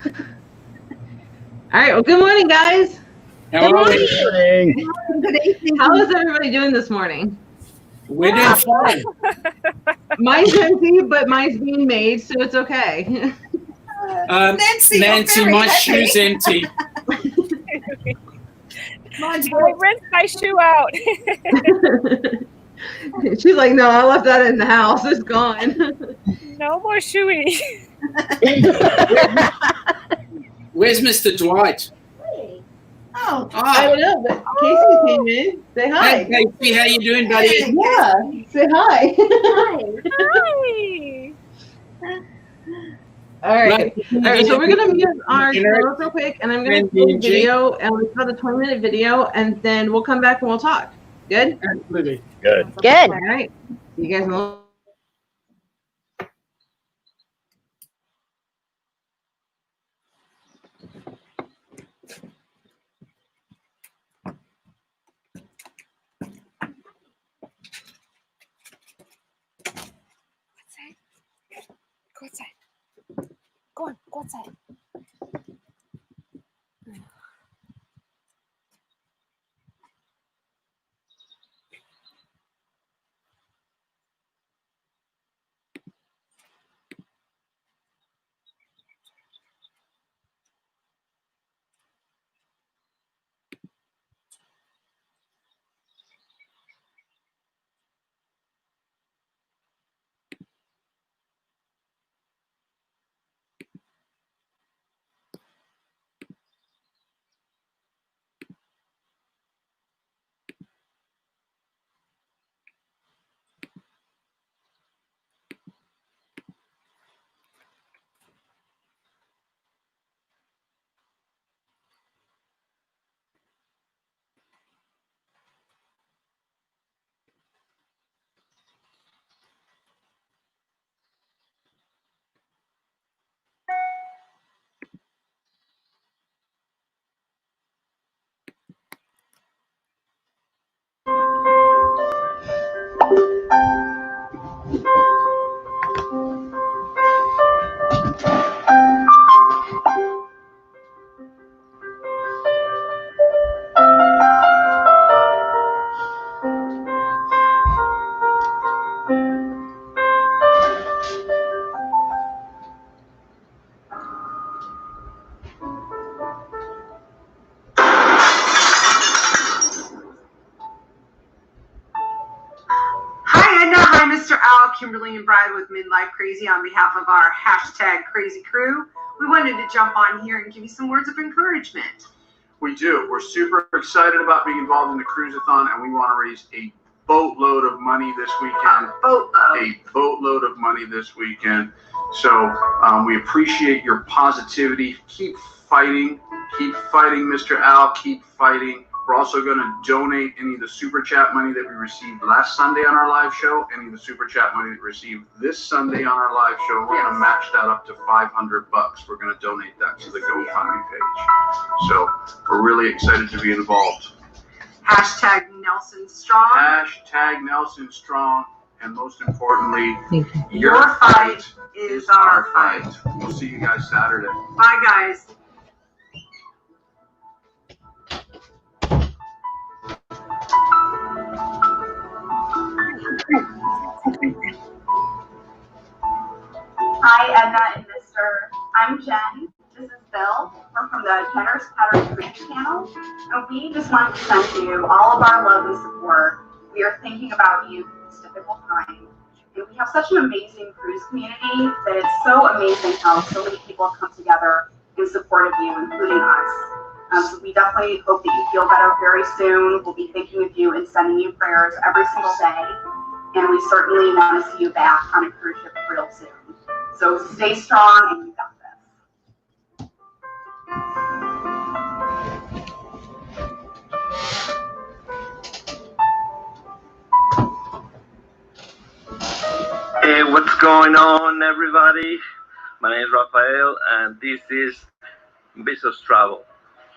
All right. Well, good morning, guys. Good morning. Good evening. How is everybody doing this morning? We're doing fine. Mine's empty, but mine's being made, so it's okay. Nancy, my shoe's empty. Mine's I rinsed my shoe out. She's like, no, I left that in the house. It's gone. No more shoeing. Where's Mr. Dwight? Oh, I don't know, but Casey came in. Say hi. Hey, Casey, how you doing, buddy? Yeah, say hi. Hi. All right. All right, so we're going to mute our cameras real quick, and I'm going to do a video, and we've got a 20-minute video, and then we'll come back and we'll talk. Good? Absolutely. Good. All right. You guys know. Go outside. Go on, go outside. Hi, Edna. Hi, Mr. Al, Kimberly, and Brad with Midlife Crazy on behalf of our hashtag Crazy Crew. We wanted to jump on here and give you some words of encouragement. We do. We're super excited about being involved in the Cruise-A-Thon, and we want to raise a boatload of money this weekend. A boatload of money this weekend. So we appreciate your positivity. Keep fighting. Keep fighting, Mr. Al. Keep fighting. We're also going to donate any of the super chat money that we received last Sunday on our live show, any of the super chat money that we received this Sunday on our live show. We're going to match that up to $500. We're going to donate that to the GoFundMe page. So we're really excited to be involved. Hashtag Nelson Strong. Hashtag Nelson Strong. And most importantly, Your fight is our fight. We'll see you guys Saturday. Bye, guys. Hi, Edna and Mr. I'm Jen. This is Bill. We're from the Generous Cruise channel, and we just want to send you all of our love and support. We are thinking about you in this difficult time, and we have such an amazing cruise community that it's so amazing how so many people have come together in support of you, including us. So we definitely hope that you feel better very soon. We'll be thinking of you and sending you prayers every single day, and we certainly want to see you back on a cruise ship real soon. So stay strong, and you got this. Hey, what's going on, everybody? My name is Rafael, and this is Viso's Travel.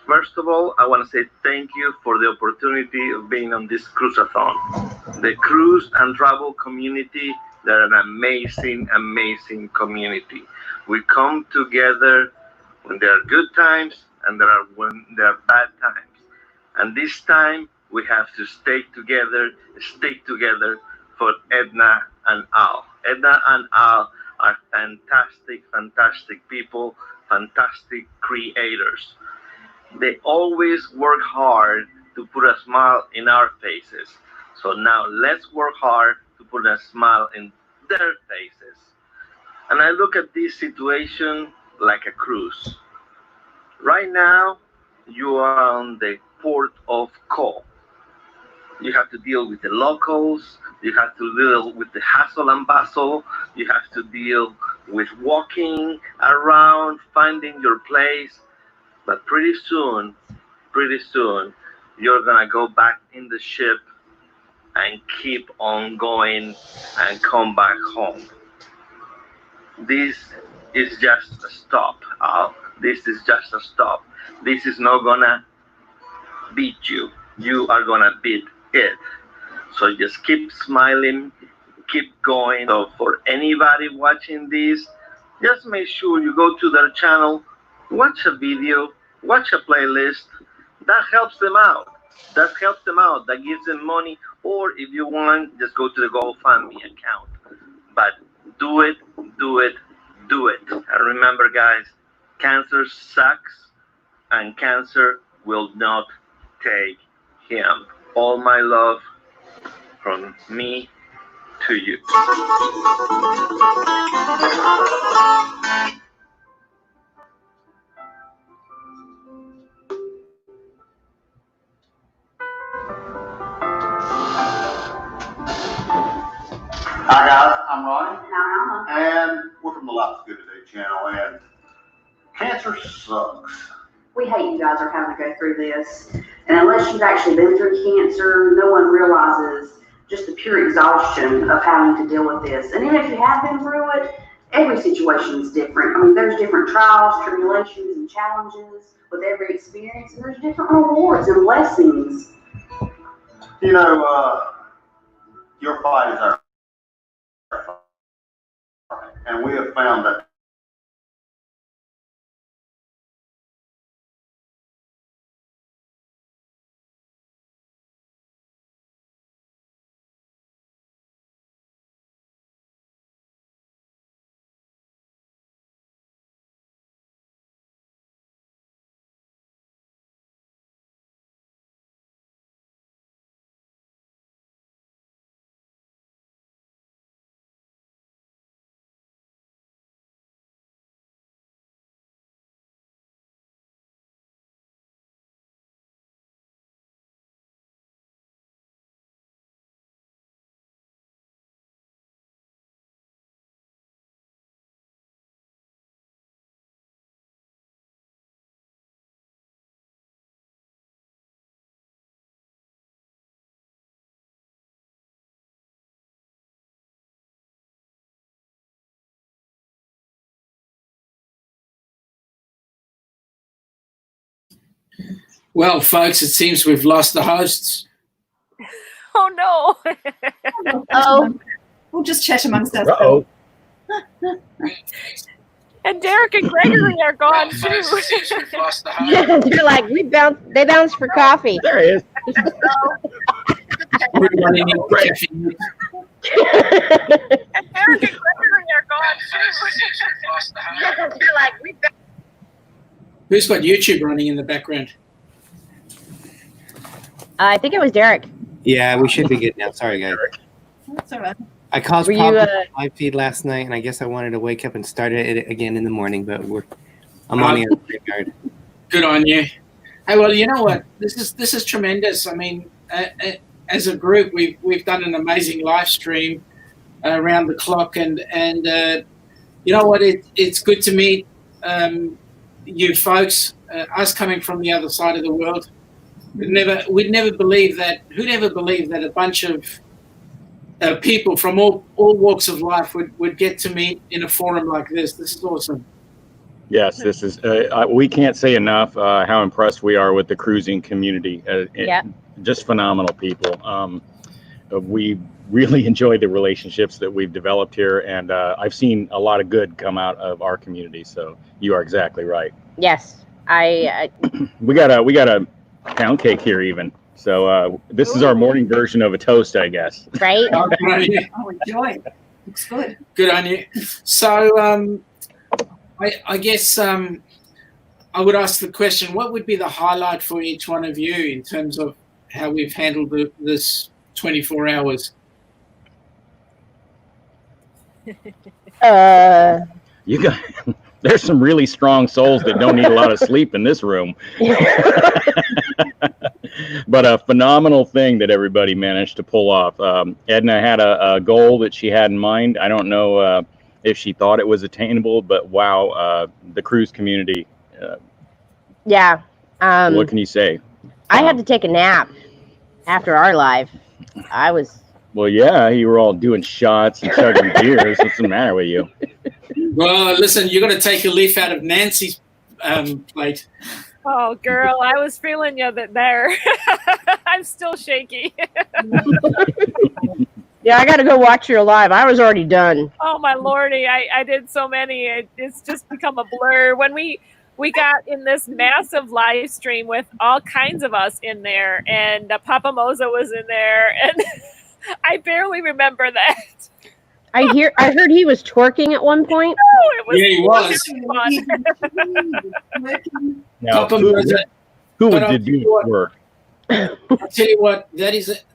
First of all, I want to say thank you for the opportunity of being on this Cruise-A-Thon. The cruise and travel community, they're an amazing, amazing community. We come together when there are good times and when there are bad times. And this time we have to stay together, stick together for Edna and Al. Edna and Al are fantastic, fantastic people, fantastic creators. They always work hard to put a smile in our faces. So now let's work hard to put a smile in their faces. And I look at this situation like a cruise. Right now, you are on the port of call. You have to deal with the locals. You have to deal with the hustle and bustle. You have to deal with walking around, finding your place. But pretty soon, you're gonna go back in the ship and keep on going and come back home. This is just a stop, Al. This is just a stop. This is not gonna beat you. You are gonna beat it. So just keep smiling, keep going. So for anybody watching this, just make sure you go to their channel, watch a video, watch a playlist. That helps them out. That helps them out. That gives them money. Or if you want, just go to the GoFundMe account. But do it, do it, do it. And remember, guys, cancer sucks, and cancer will not take him. All my love from me to you. Hi guys, I'm Ronnie, and we're from the Life's Good Today channel, and cancer sucks. We hate you guys are having to go through this. And unless you've actually been through cancer, no one realizes just the pure exhaustion of having to deal with this. And even if you have been through it, every situation is different. I mean, there's different trials, tribulations, and challenges with every experience, and there's different rewards and blessings. You know, your fight is our fight, and we have found that Well, folks, it seems we've lost the hosts. Oh no. Oh, we'll just chat amongst us. Uh-oh. And Derek and Gregory are gone too. Folks, it seems we've lost the hosts. They're like, they bounced for coffee. There he is. Everybody needs caffeine. And Derek and Gregory are gone too. They're like, Who's got YouTube running in the background? I think it was Derek. Yeah, we should be good now. Sorry, guys. That's all right. I caused Were you, problems with my live feed last night, and I guess I wanted to wake up and start it again in the morning, but I'm on the other graveyard. Good on you. Hey, well, you know what? This is tremendous. I mean, as a group, we've done an amazing live stream around the clock, and you know what? It's good to meet you folks. Us coming from the other side of the world. We'd never believe that. Who'd ever believe that a bunch of people from all walks of life would get to meet in a forum like this? This is awesome. Yes, this is. We can't say enough how impressed we are with the cruising community. Yeah. Just phenomenal people. we really enjoy the relationships that we've developed here, and I've seen a lot of good come out of our community. So you are exactly right. Yes, we got a pound cake here even. So this is our morning version of a toast, I guess. Right? Oh, enjoy. Looks good. Good on you. So I guess I would ask the question, what would be the highlight for each one of you in terms of how we've handled this 24 hours? You got there's some really strong souls that don't need a lot of sleep in this room. But a phenomenal thing that everybody managed to pull off. Edna had a goal that she had in mind. I don't know if she thought it was attainable, but wow, the cruise community. Yeah. What can you say? I had to take a nap after our live. Well, yeah, you were all doing shots and chugging beers. What's the matter with you? Well, listen, you're going to take a leaf out of Nancy's plate. Oh, girl, I was feeling you there. I'm still shaky. Yeah, I got to go watch your live. I was already done. Oh, my lordy. I did so many. It's just become a blur. When we got in this massive live stream with all kinds of us in there, and Papa Moza was in there, and I barely remember that. I heard he was twerking at one point. Oh, it was. Yeah, he was. Now, who did do work? I'll tell you what,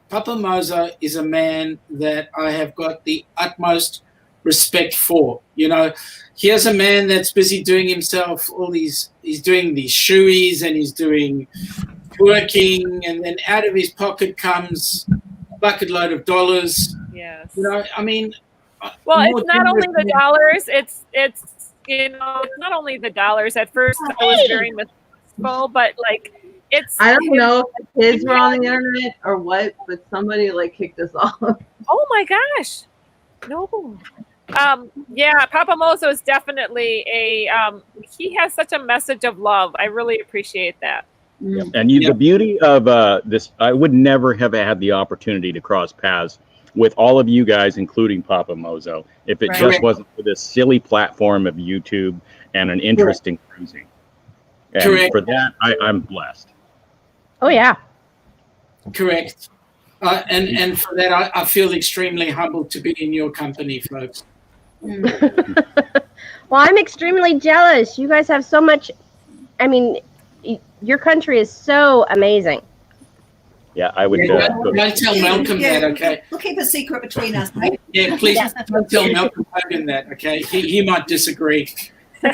Papa Moza is a man that I have got the utmost respect for. You know, here's a man that's busy doing himself he's doing these shoeies and he's doing twerking, and then out of his pocket comes a bucket load of dollars. Yes. You know, I mean, well, it's not only the dollars. It's not only the dollars. At first, I was very miserable, but like it's. I don't know if the kids were on the internet or what, but somebody kicked us off. Oh my gosh, no. Yeah, Papa Mozo is definitely he has such a message of love. I really appreciate that. Yep. And the beauty of this, I would never have had the opportunity to cross paths with all of you guys, including Papa Mozo, if it just wasn't for this silly platform of YouTube and an interest in cruising. And for that, I'm blessed. Oh, yeah. Correct. And for that, I feel extremely humbled to be in your company, folks. Well, I'm extremely jealous. You guys have so much. I mean, your country is so amazing. Yeah, I would. Don't tell Malcolm that, okay? We'll keep a secret between us, mate. Yeah, please don't tell Malcolm Hogan that, okay? He might disagree. We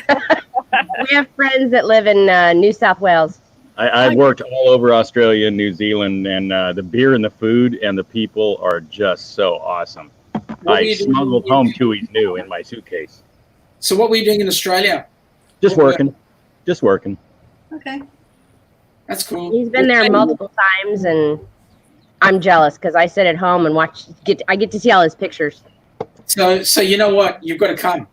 have friends that live in New South Wales. I've worked all over Australia and New Zealand, and the beer and the food and the people are just so awesome. I smuggled home Tui's new in my suitcase. So what were you doing in Australia? Just working. Okay. That's cool. He's been there multiple times, and I'm jealous because I sit at home and I get to see all his pictures. So you know what? You've got to come.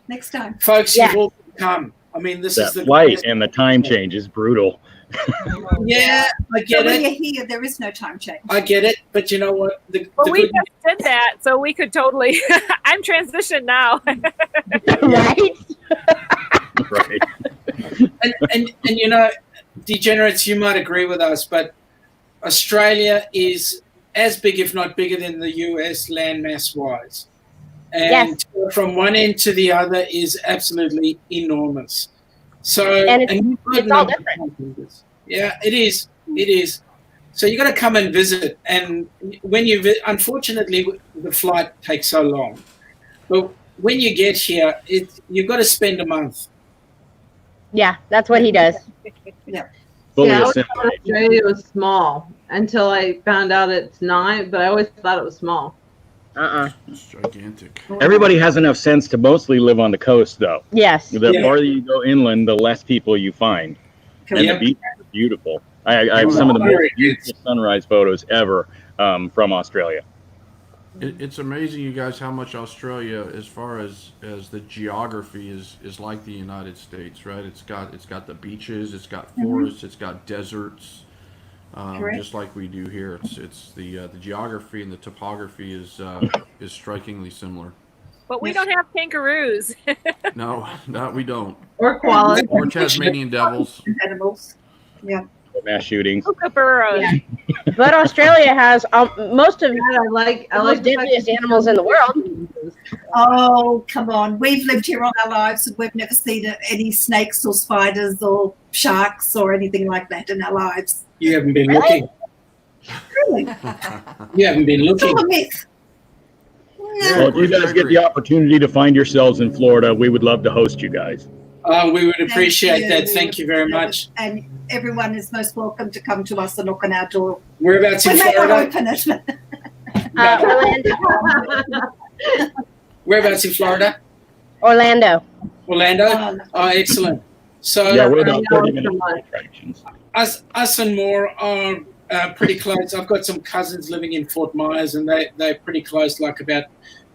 Next time. Folks, you've all got to come. I mean, this is the flight and the time change is brutal. Yeah, I get it. When you're here, there is no time change. I get it, but you know what? We just did that, so we could totally. I'm transitioned now. Right. Right. And you know, degenerates, you might agree with us, but Australia is as big, if not bigger, than the US landmass wise. And from one end to the other is absolutely enormous. So it's all different. Yeah, it is. It is. So you got to come and visit. And when you unfortunately the flight takes so long, but when you get here, you've got to spend a month. Yeah, that's what he does. Yeah. I always thought Australia was small until I found out it's not, but I always thought it was small. It's gigantic. Everybody has enough sense to mostly live on the coast, though. Yes. The farther you go inland, the less people you find. And the beaches are beautiful. I have some of the most beautiful sunrise photos ever from Australia. It's amazing, you guys, how much Australia, as far as the geography, is like the United States, right? It's got the beaches, it's got forests, it's got deserts. just like we do here. It's the geography and the topography is strikingly similar. But we don't have kangaroos. No, we don't. Or koalas. Or Tasmanian devils. Animals. Yeah. Mass shootings. Kookaburras. Yeah. But Australia has most of I like the deadliest animals in the world. Oh, come on. We've lived here all our lives and we've never seen any snakes or spiders or sharks or anything like that in our lives. You haven't been looking. Really? You haven't been It's looking. all a myth. Well, if you guys get the opportunity to find yourselves in Florida, we would love to host you guys. We would appreciate that. Thank you very much. And everyone is most welcome to come to us and knock on our door. Whereabouts in We may not Florida? open it. Whereabouts in Florida? Orlando. Orlando? Oh, excellent. So Yeah, we're about 30 minutes from attractions. us and more are pretty close. I've got some cousins living in Fort Myers, and they're pretty close, like about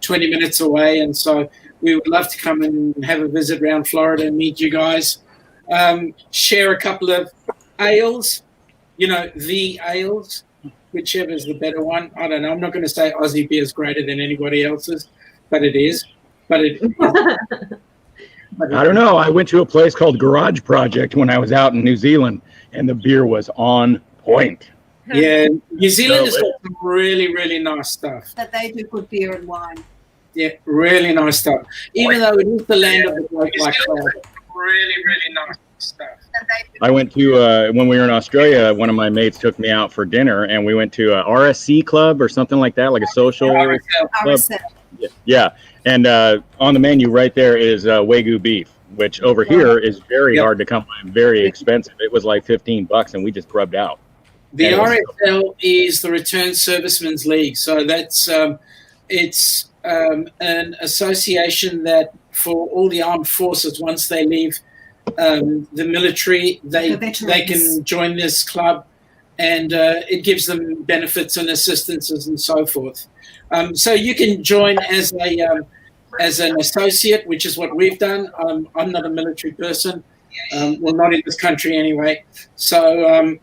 20 minutes away. And so we would love to come and have a visit around Florida and meet you guys. Share a couple of ales, the ales, whichever is the better one. I don't know. I'm not going to say Aussie beer is greater than anybody else's, but it is. I don't know. I went to a place called Garage Project when I was out in New Zealand, and the beer was on point. Yeah, New Zealand has got some really, really nice stuff. That they do good beer and wine. Yeah, really nice stuff. Even though it is the land of the bloke like that. Really, really nice stuff. I went to, when we were in Australia, one of my mates took me out for dinner, and we went to a RSC club or something like that, like a social club. Yeah, and on the menu right there is Wagyu beef, which over here is very hard to come by and very expensive. It was like $15, and we just grubbed out. The RSL is the Returned Servicemen's League. So that's it's an association that for all the armed forces, once they leave the military, they can join this club, and it gives them benefits and assistances and so forth. So you can join as an associate, which is what we've done. I'm not a military person, well, not in this country anyway. So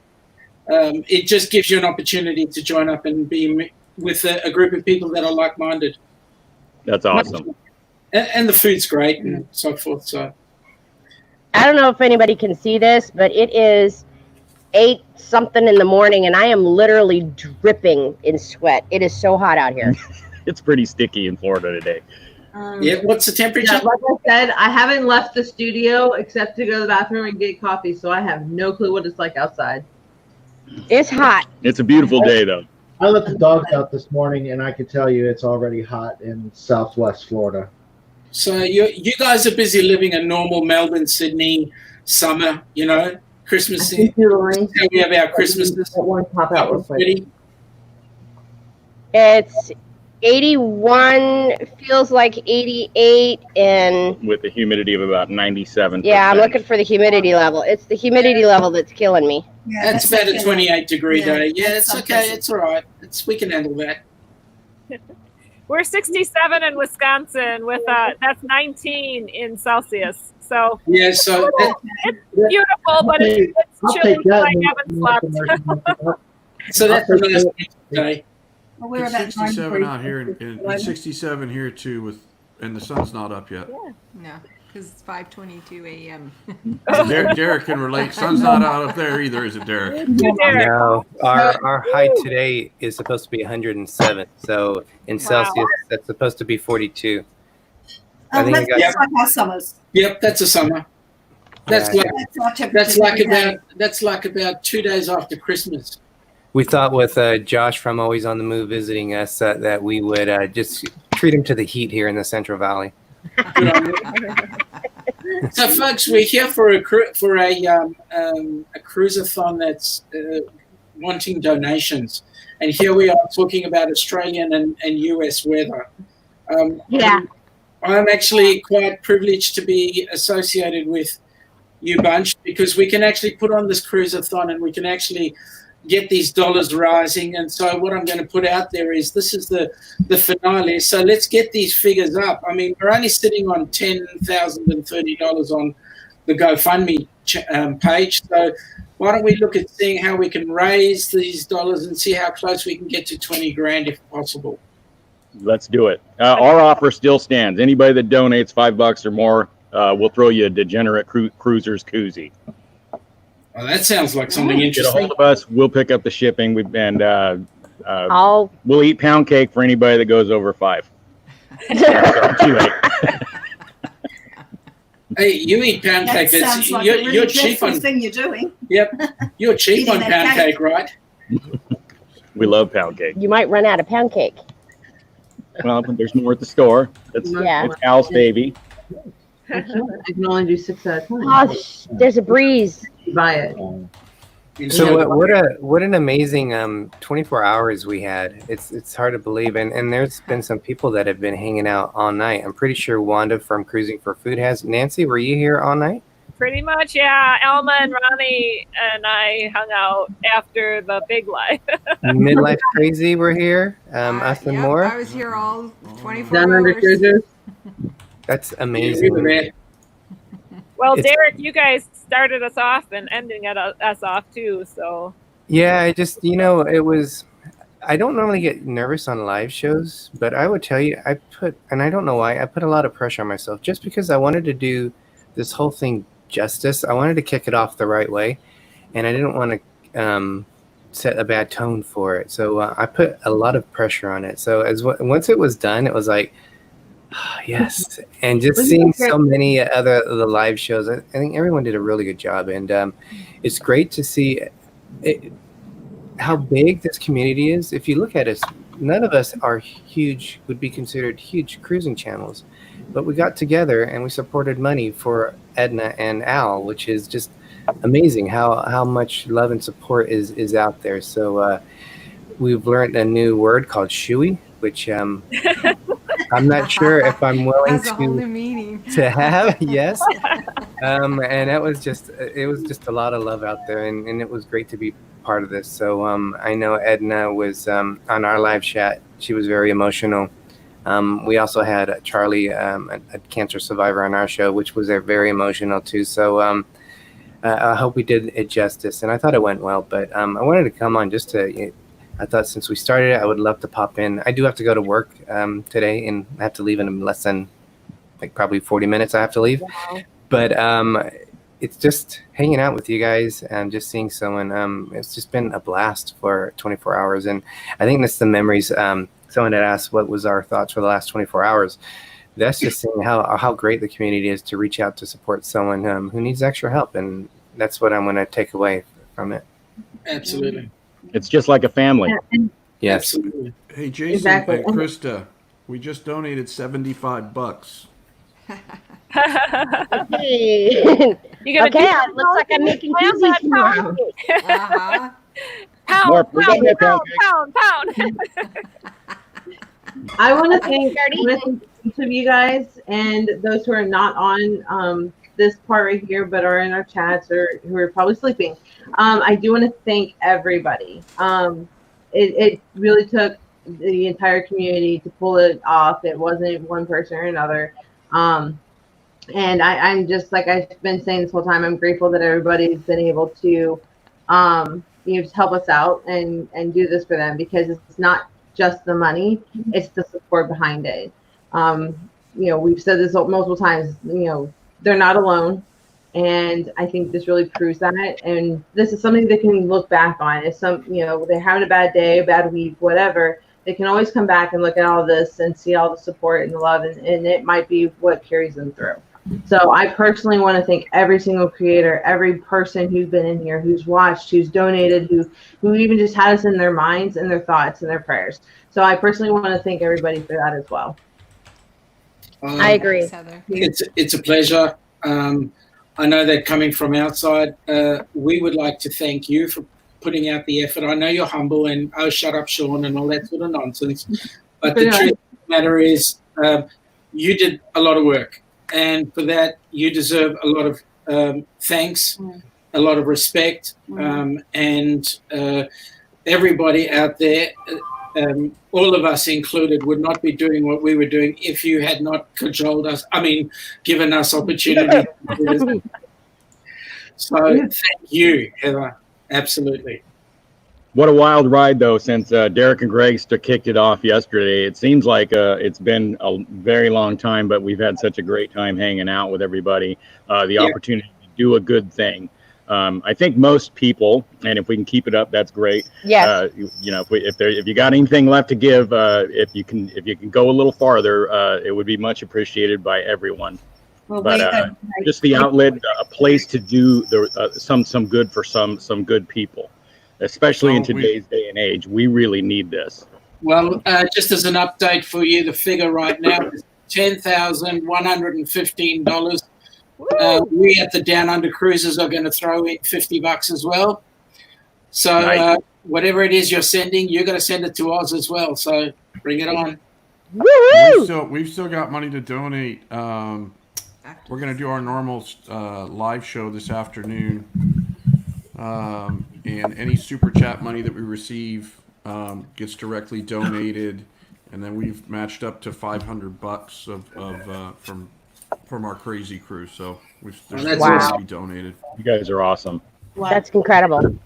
it just gives you an opportunity to join up and be with a group of people that are like-minded. That's awesome. And the food's great and so forth. So I don't know if anybody can see this, but it is 8 something in the morning, and I am literally dripping in sweat. It is so hot out here. It's pretty sticky in Florida today. Yeah, what's the temperature? Yeah, like I said, I haven't left the studio except to go to the bathroom and get coffee, so I have no clue what it's like outside. It's hot. It's a beautiful day, though. I let the dogs out this morning, and I can tell you it's already hot in Southwest Florida. So you guys are busy living a normal Melbourne, Sydney summer, Christmas. We have our Christmases. It's 81, feels like 88, and with a humidity of about 97%. Yeah, I'm looking for the humidity level. It's the humidity level that's killing me. Yeah, that's about a 28-degree day. Yeah, it's okay. It's all right. We can handle that. We're 67 in Wisconsin with that's 19 in Celsius. So yeah, so it's beautiful, but it's chilly. I haven't slept. So that's a nice day. Well, we're it's about 67 out here, and it's 67 here too, and the sun's not up yet. Yeah. No, because it's 5:22 a.m. Derek can relate. Sun's not out up there either, is it, Derek? No, our high today is supposed to be 107. So in Celsius, that's supposed to be 42. I think that's like our summers. Yep, that's a summer. That's like about 2 days after Christmas. We thought with Josh from Always on the Move visiting us that we would just treat him to the heat here in the Central Valley. So, folks, we're here for a Cruise-A-Thon that's wanting donations, and here we are talking about Australian and US weather. I'm actually quite privileged to be associated with you bunch because we can actually put on this Cruise-A-Thon and we can actually get these dollars rising. And so what I'm going to put out there is this is the finale. So let's get these figures up. I mean, we're only sitting on $10,030 on the GoFundMe page. So why don't we look at seeing how we can raise these dollars and see how close we can get to 20 grand if possible. Let's do it. Our offer still stands. Anybody that donates $5 or more, we'll throw you a Degenerate Cruisers koozie. Well, that sounds like something Get a interesting. hold of us. We'll pick up the shipping. We'll eat pound cake for anybody that goes over 5. Too late. Hey, you eat pound cake. That sounds like You're a really cheap on thing you're doing. Yep, you're cheap on Eating pound that cake, right? We love pound cake. You might run out of pound cake. Well, there's more at the store. It's Al's baby. I can only do 6 at a time. Oh, there's a breeze. Buy it. So what an amazing 24 hours we had. It's hard to believe, and there's been some people that have been hanging out all night. I'm pretty sure Wanda from Cruising for Food has. Nancy, were you here all night? Pretty much, yeah. Alma and Ronnie and I hung out after the big life. Midlife Crazy were here. Us and more. I was here all 24 Downunder hours. Cruisers. That's amazing. Well, It's- Derek, you guys started us off and ending us off too. So Yeah, I just, it was, I don't normally get nervous on live shows, but I would tell you, and I don't know why, I put a lot of pressure on myself just because I wanted to do this whole thing justice. I wanted to kick it off the right way, and I didn't want to set a bad tone for it. So I put a lot of pressure on it. So once it was done, it was like, yes. And just seeing so many other the live shows, I think everyone did a really good job. And it's great to see how big this community is. If you look at us, none of us are huge, would be considered huge cruising channels. But we got together and we supported money for Edna and Al, which is just amazing how much love and support is out there. So we've learned a new word called shooey, which I'm not sure if I'm willing That's a whole new meaning. to have. Yes. And it was just a lot of love out there, and it was great to be part of this. So I know Edna was on our live chat. She was very emotional. We also had Charlie, a cancer survivor, on our show, which was very emotional too. So I hope we did it justice, and I thought it went well. But I wanted to come on just to. I thought since we started it, I would love to pop in. I do have to go to work today, and I have to leave in less than probably 40 minutes. I have to leave, but it's just hanging out with you guys and just seeing someone. It's just been a blast for 24 hours, and I think that's the memories. Someone had asked what was our thoughts for the last 24 hours. That's just seeing how great the community is to reach out to support someone who needs extra help, and that's what I'm going to take away from it. Absolutely. It's just like a family. Yes. Absolutely. Hey, Jason Exactly. and Krista, we just donated $75. Hey. you gonna Okay, do looks like I'm making koozies tomorrow. Uh-huh. pound, More- pound. I want to thank each of you guys and those who are not on this part right here, but are in our chats or who are probably sleeping. I do want to thank everybody. It really took the entire community to pull it off. It wasn't one person or another. And I'm just, like I've been saying this whole time, I'm grateful that everybody's been able to just help us out and do this for them, because it's not just the money, it's the support behind it. We've said this multiple times, they're not alone. And I think this really proves that. And this is something they can look back on. If they're having a bad day, a bad week, whatever, they can always come back and look at all this and see all the support and the love, and it might be what carries them through. So I personally want to thank every single creator, every person who's been in here, who's watched, who's donated, who even just had us in their minds and their thoughts and their prayers. So I personally want to thank everybody for that as well. I agree. It's a pleasure. I know that coming from outside, we would like to thank you for putting out the effort. I know you're humble and, oh, shut up, Sean, and all that sort of nonsense. But the truth of the matter is, you did a lot of work. And for that, you deserve a lot of thanks, a lot of respect. And everybody out there, all of us included, would not be doing what we were doing if you had not given us opportunity. So thank you, Heather. Absolutely. What a wild ride, though, since Derek and Greg kicked it off yesterday. It seems like it's been a very long time, but we've had such a great time hanging out with everybody. The opportunity to do a good thing. I think most people, and if we can keep it up, that's great. Yes. You know, if you got anything left to give, if you can go a little farther, it would be much appreciated by everyone. Well, But just the outlet, a place to do some good for some good people, especially in today's day and age. We really need this. Well, just as an update for you, the figure right now is $10,115. We at the Downunder Cruisers are going to throw in $50 as well. So Nice. whatever it is you're sending, you're going to send it to us as well. So bring it on. We've still got money to donate. We're going to do our normal live show this afternoon. And any super chat money that we receive gets directly donated. And then we've matched up to $500 from our crazy crew. So there's Wow. money to be donated. You guys are awesome. That's incredible.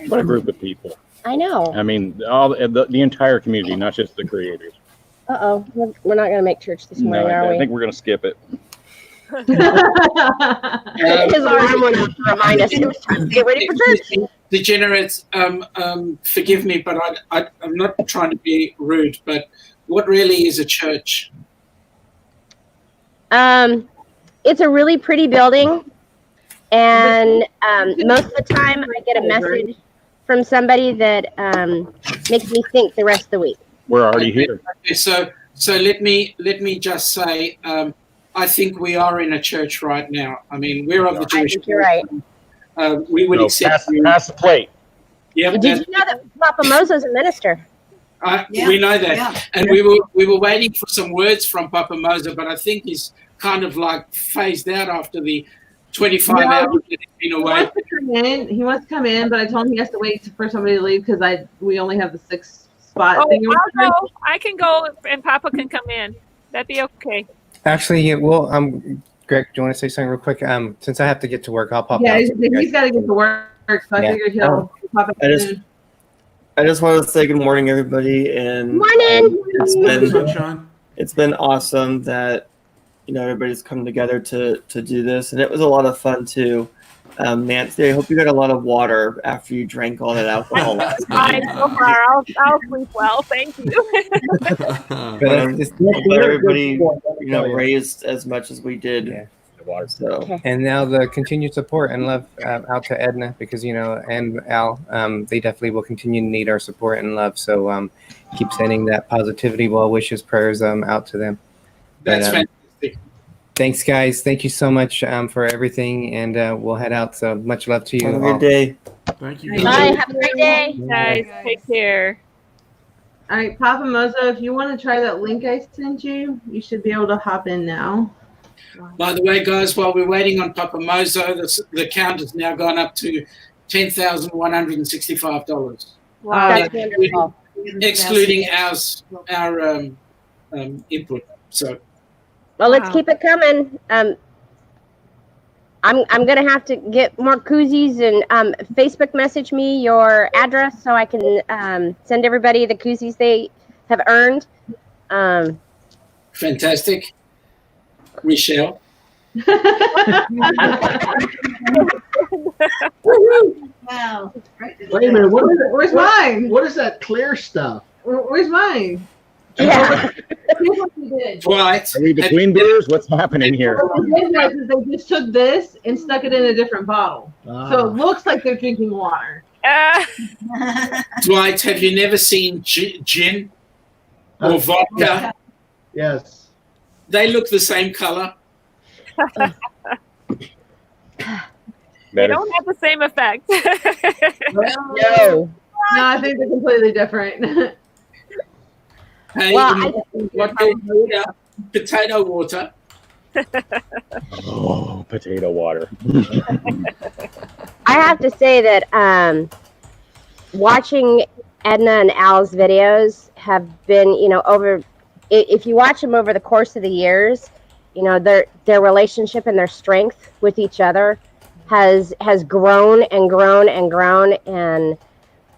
What a group of people. I know. I mean, all the entire community, not just the creators. Uh-oh. We're not going to make church this morning, No, are we? I think we're going to skip it. His alarm went off to remind us it was time to get ready for church. Degenerates, forgive me, but I'm not trying to be rude, but what really is a church? It's a really pretty building, and most of the time I get a message from somebody that makes me think the rest of the week. We're already here. Okay, so let me just say, I think we are in a church right now. I mean, we're of the Jewish. I think you're right. We would accept you. Pass the plate. Yeah, Did you know that Papa Mozo's a minister? we know that, and we were waiting for some words from Papa Mozo, but I think he's kind of like phased out after the 25 hours that he's been away. He wants to come in, but I told him he has to wait for somebody to leave because we only have the 6 spot Oh, thing. I'll go. I can go and Papa can come in. That'd be okay. Actually, yeah, well, Greg, do you want to say something real quick? Since I have to get to work, I'll pop out. He's got to get to work, so I figured he'll pop up. I just want to say good morning, everybody, and morning. It's been awesome that everybody's come together to do this, and it was a lot of fun too. Nancy, I hope you got a lot of water after you drank all that alcohol last night. Fine, so far. I'll sleep well. Thank you. But everybody, raised as much as we did. Yeah. So. And now the continued support and love out to Edna, because and Al, they definitely will continue to need our support and love. So keep sending that positivity, well wishes, prayers out to them. That's fantastic. Thanks, guys. Thank you so much for everything, and we'll head out. So much love to you. Have a good day. Thank you. Bye. Have a great day. Guys, take care. All right, Papa Mozo, if you want to try that link I sent you, you should be able to hop in now. By the way, guys, while we're waiting on Papa Mozo, the count has now gone up to $10,165. Wow, that's wonderful. Excluding our input. So. Well, let's keep it coming. I'm gonna have to get more koozies and Facebook message me your address so I can send everybody the koozies they have earned. Fantastic. We shall. Wow. Wait a minute. Where's mine? What is that clear stuff? Where's mine? Yeah. Right. Are we between beers? What's happening here? What they did was they just took this and stuck it in a different bottle. So it looks like they're drinking water. Dwight, have you never seen gin or vodka? Yes. They look the same color. They don't have the same effect. No, I think they're completely different. Hey, potato water. Oh, potato water. I have to say that watching Edna and Al's videos have been, over. If you watch them over the course of the years, their relationship and their strength with each other has grown and grown and grown, and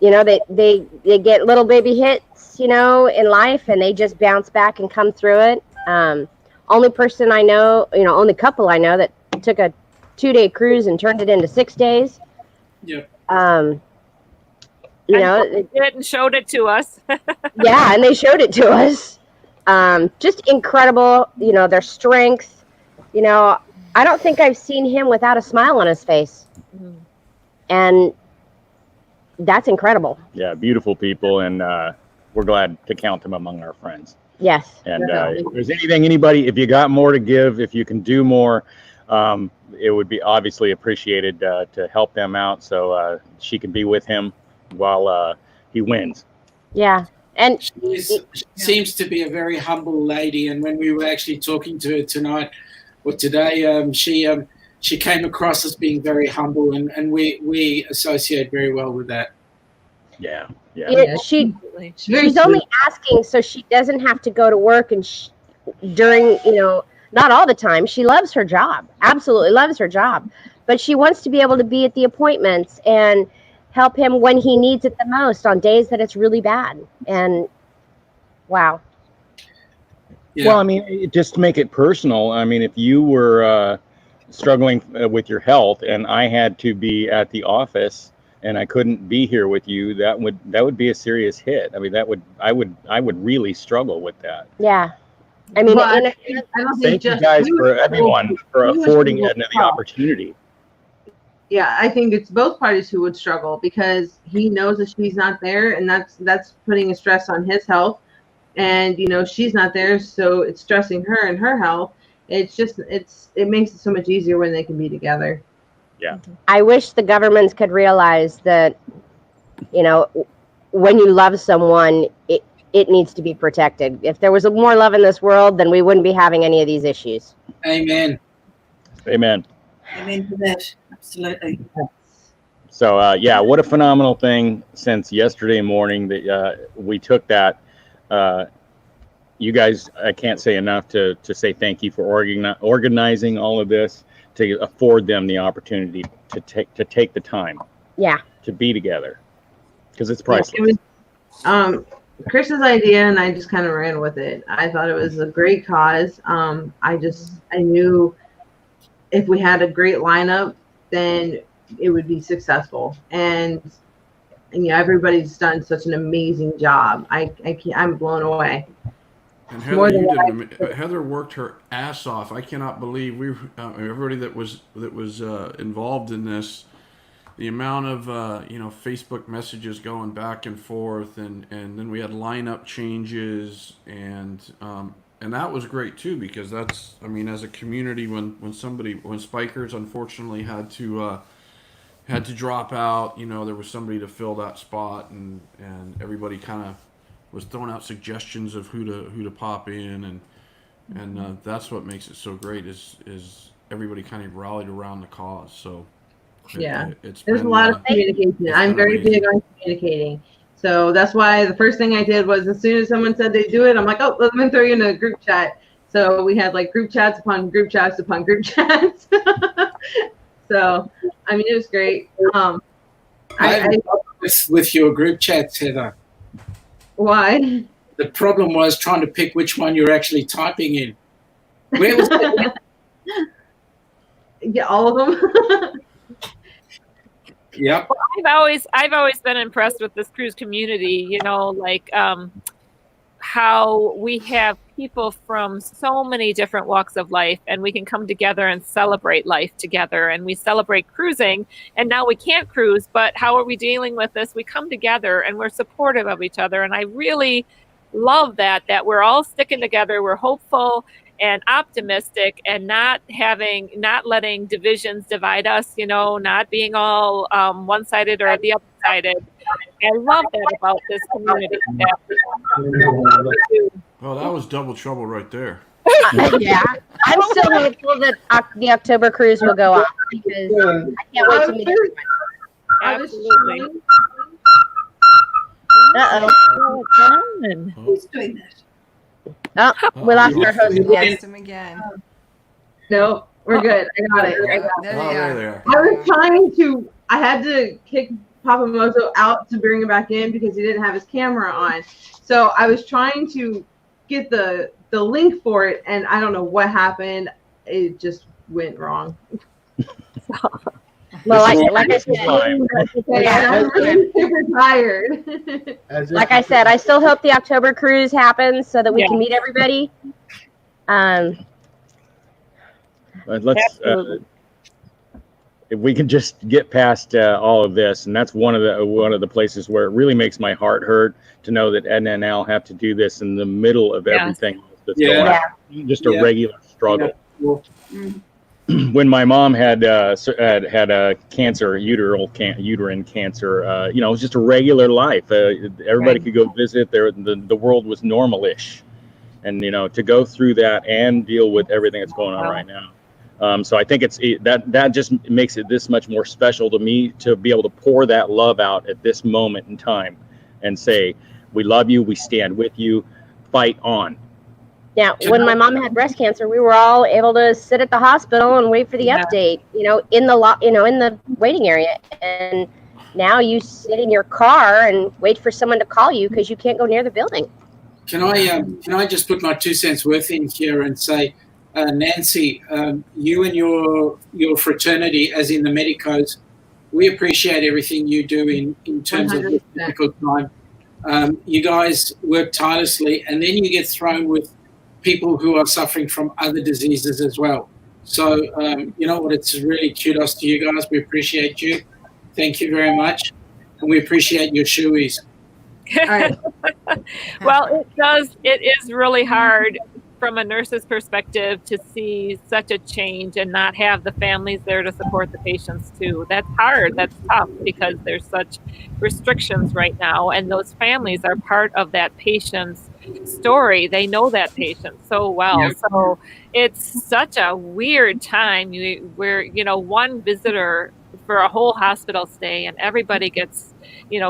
you know they get little baby hits, you know, in life, and they just bounce back and come through it. Only person I know, you know, only couple I know that took a 2-day cruise and turned it into 6 days. Yeah. You know, did it and showed it to us. yeah, and they showed it to us. Just incredible, you know, their strength. You know, I don't think I've seen him without a smile on his face. And that's incredible. Yeah, beautiful people, and we're glad to count them among our friends. Yes. And if there's anything, anybody, if you got more to give, if you can do more, it would be obviously appreciated to help them out so she can be with him while he wins. Yeah. And she seems to be a very humble lady, and when we were actually talking to her tonight or today, she came across as being very humble, and we associate very well with that. Yeah. She's only asking so she doesn't have to go to work, and during, you know, not all the time. She loves her job, absolutely loves her job, but she wants to be able to be at the appointments and help him when he needs it the most on days that it's really bad. And wow. Yeah. Well, I mean, just to make it personal, I mean, if you were struggling with your health and I had to be at the office and I couldn't be here with you, that would be a serious hit. I mean, I would really struggle with that. Yeah. I mean, I don't think you guys for everyone for affording Edna the opportunity. Yeah, I think it's both parties who would struggle because he knows that she's not there, and that's putting a stress on his health. And you know, she's not there, so it's stressing her and her health. It's just it makes it so much easier when they can be together. Yeah. I wish the governments could realize that, you know, when you love someone, it needs to be protected. If there was more love in this world, then we wouldn't be having any of these issues. Amen. Amen. Amen to that. Absolutely. So yeah, what a phenomenal thing since yesterday morning that we took that. You guys, I can't say enough to say thank you for organizing all of this, to afford them the opportunity to take the time. Yeah. To be together, because it's priceless. It was, Chris's idea, and I just kind of ran with it. I thought it was a great cause. I knew if we had a great lineup, then it would be successful. And you know, everybody's done such an amazing job. I'm blown away. And Heather, Heather worked her ass off. I cannot believe everybody that was involved in this. The amount of Facebook messages going back and forth, and then we had lineup changes, and that was great too, because that's, I mean, as a community, when Spikers unfortunately had to drop out, you know, there was somebody to fill that spot, and everybody kind of was throwing out suggestions of who to pop in, and that's what makes it so great is everybody kind of rallied around the cause. So. Yeah, there's a lot of communication. I'm very big on communicating. So that's why the first thing I did was, as soon as someone said they do it, I'm like, oh, let me throw you in a group chat. So we had like group chats upon group chats upon group chats. So, I mean, it was great. I with your group chats, Heather. Why? The problem was trying to pick which one you're actually typing in. Where was it? Yeah, all of them. Yep. Well, I've always been impressed with this cruise community, you know, like how we have people from so many different walks of life, and we can come together and celebrate life together, and we celebrate cruising. And now we can't cruise, but how are we dealing with this? We come together and we're supportive of each other, and I really love that we're all sticking together, we're hopeful and optimistic, and not letting divisions divide us, you know, not being all one-sided or the other-sided. I love that about this community. Oh, that was double trouble right there. Yeah, I'm still hopeful that the October cruise will go off, because I can't wait to meet everyone. Absolutely. Uh-oh. Who's doing that? Oh, we lost our host We lost him again. No. We're good. I got it. There they are. I had to kick Papa Mozo out to bring him back in because he didn't have his camera on. So I was trying to get the link for it, and I don't know what happened. It just went wrong. Well, like I said, I'm really super tired. Like I said, I still hope the October cruise happens so that we can meet everybody. Let's if we can just get past all of this, and that's one of the places where it really makes my heart hurt to know that Edna and Al have to do this in the middle of everything that's going on. Just a regular struggle. When my mom had a cancer, uterine cancer, it was just a regular life. Everybody could go visit. The world was normal-ish, and to go through that and deal with everything that's going on right now. So I think that just makes it this much more special to me to be able to pour that love out at this moment in time and say, we love you, we stand with you, fight on. Now, when my mom had breast cancer, we were all able to sit at the hospital and wait for the update, in the waiting area. And now you sit in your car and wait for someone to call you because you can't go near the building. Can I just put my 2 cents worth in here and say, Nancy, you and your fraternity, as in the medicos, we appreciate everything you do in terms 100%. Of this difficult time. You guys work tirelessly, and then you get thrown with people who are suffering from other diseases as well. So, you know what? It's really kudos to you guys. We appreciate you. Thank you very much, and we appreciate your shoeies. Well, it is really hard from a nurse's perspective to see such a change and not have the families there to support the patients too. That's hard. That's tough because there's such restrictions right now, and those families are part of that patient's story. They know that patient so well. Yeah. So it's such a weird time where, one visitor for a whole hospital stay and everybody gets,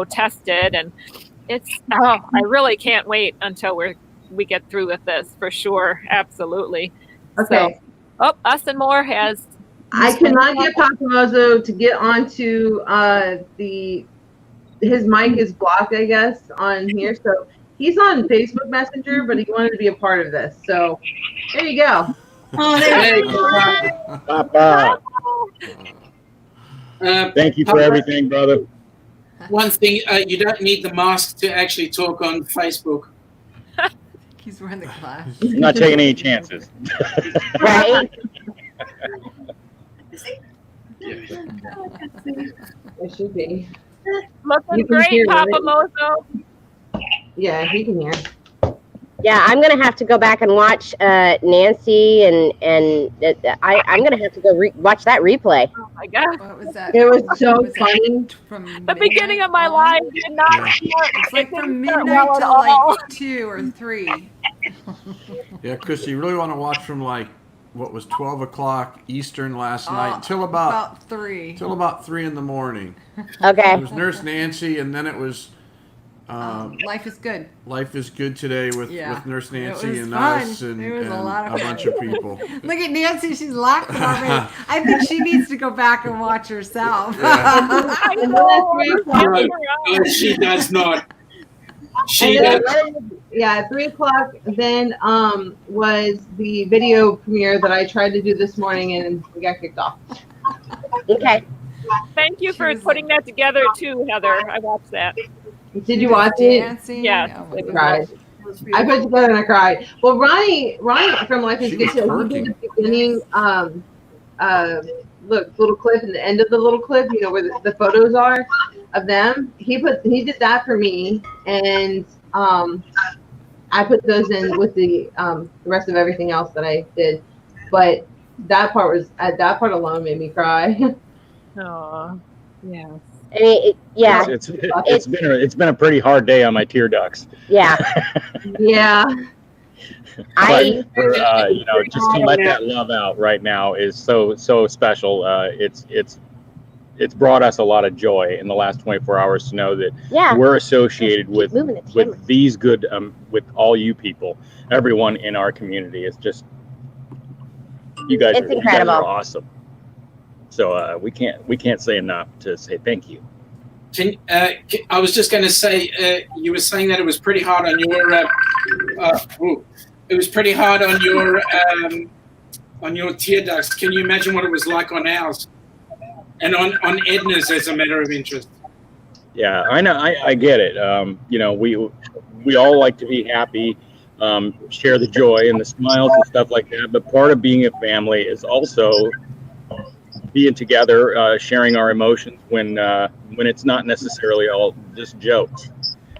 tested, and I really can't wait until we get through with this for sure. Absolutely. Okay. So, Austin Moore has. I cannot get Papa Mozo to get onto his mic is blocked, I guess, on here. So he's on Facebook Messenger, but he wanted to be a part of this. So there you go. Oh, there you go. Papa. Thank you for everything, brother. One thing, you don't need the mask to actually talk on Facebook. He's wearing the glass. I'm not taking any chances. Right? It should be. Looking great, Papa Mozo. Yeah, he can hear. Yeah, I'm gonna have to go back and watch Nancy, and I'm gonna have to go watch that replay. Oh my God! What was that? It was so funny. From the beginning of my life did not. It's like from midnight to like 2 or 3. Yeah, Chris, you really want to watch from like what was 12 o'clock Eastern last night till about 3. Till about 3 in the morning. Okay. It was Nurse Nancy, and then it was. Life is good. Life is good today with Nurse Nancy and fun. us and a bunch of people. Look at Nancy, she's laughing already. I think she needs to go back and watch herself. I know. No, she does not. She does. Yeah, at 3 o'clock then was the video premiere that I tried to do this morning, and we got kicked off. Okay. Thank you for putting that together too, Heather. I watched that. Did you watch it? Yes. I cried. I put it together and I cried. Well, Ronnie from Life is Good Show, he did the beginning, little clip and the end of the little clip, where the photos are of them. He did that for me, and I put those in with the rest of everything else that I did. But that part alone made me cry. Oh, yeah. I mean, it's been a pretty hard day on my tear ducts. Yeah. Yeah. But just to let that love out right now is so special. It's brought us a lot of joy in the last 24 hours to know that we're associated with these good with all you people, everyone in our community. It's just You guys It's are incredible. awesome. So we can't say enough to say thank you. I was just going to say, you were saying that it was pretty hard on your. It was pretty hard on your tear ducts. Can you imagine what it was like on ours, and on Edna's, as a matter of interest? Yeah, I know. I get it. You know, we all like to be happy, share the joy and the smiles and stuff like that. But part of being a family is also being together, sharing our emotions when it's not necessarily all just jokes.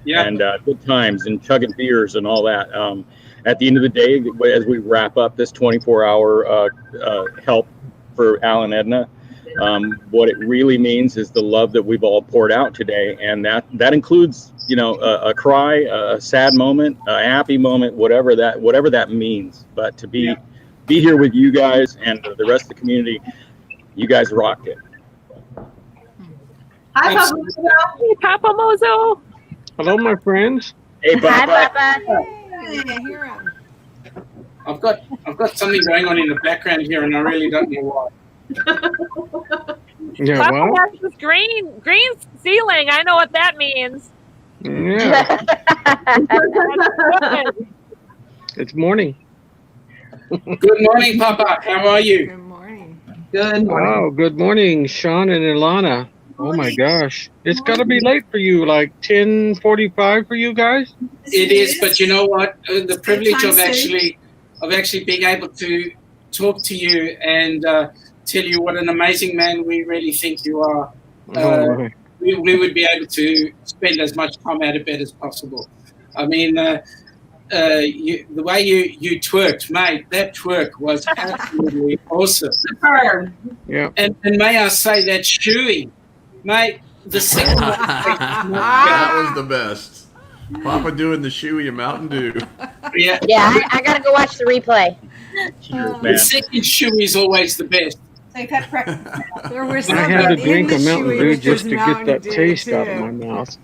Yeah. And good times and chugging beers and all that. At the end of the day, as we wrap up this 24-hour help for Al and Edna, what it really means is the love that we've all poured out today, and that includes, you know, a cry, a sad moment, a happy moment, whatever that means. But to be here with you guys and the rest of the community, you guys rocked it. Hi, Papa. Hey, Papa Mozo. Hello, my friends. Hey, Papa. Hi, Papa. Hey, hear him. I've got something going on in the background here, and I really don't know why. Yeah, Papa well, has this green ceiling. I know what that means. yeah, it's morning. Good morning, Papa. How are you? Good morning. Good morning. Wow, good morning, Sean and Ilana. Oh my gosh, it's got to be late for you, like 10:45 for you guys. It is, but you know what? The privilege of actually being able to talk to you and tell you what an amazing man we really think you are. We would be able to spend as much time out of bed as possible. I mean, the way you twerked, mate, that twerk was absolutely awesome. Yeah. And may I say that shoey, mate, the second one. That was the best. Papa doing the shoey and Mountain Dew. Yeah. Yeah, I gotta go watch the replay. Cheers, The man. second shoey is always the best. There was I had to drink a Mountain Dew just to get that taste out of my mouth.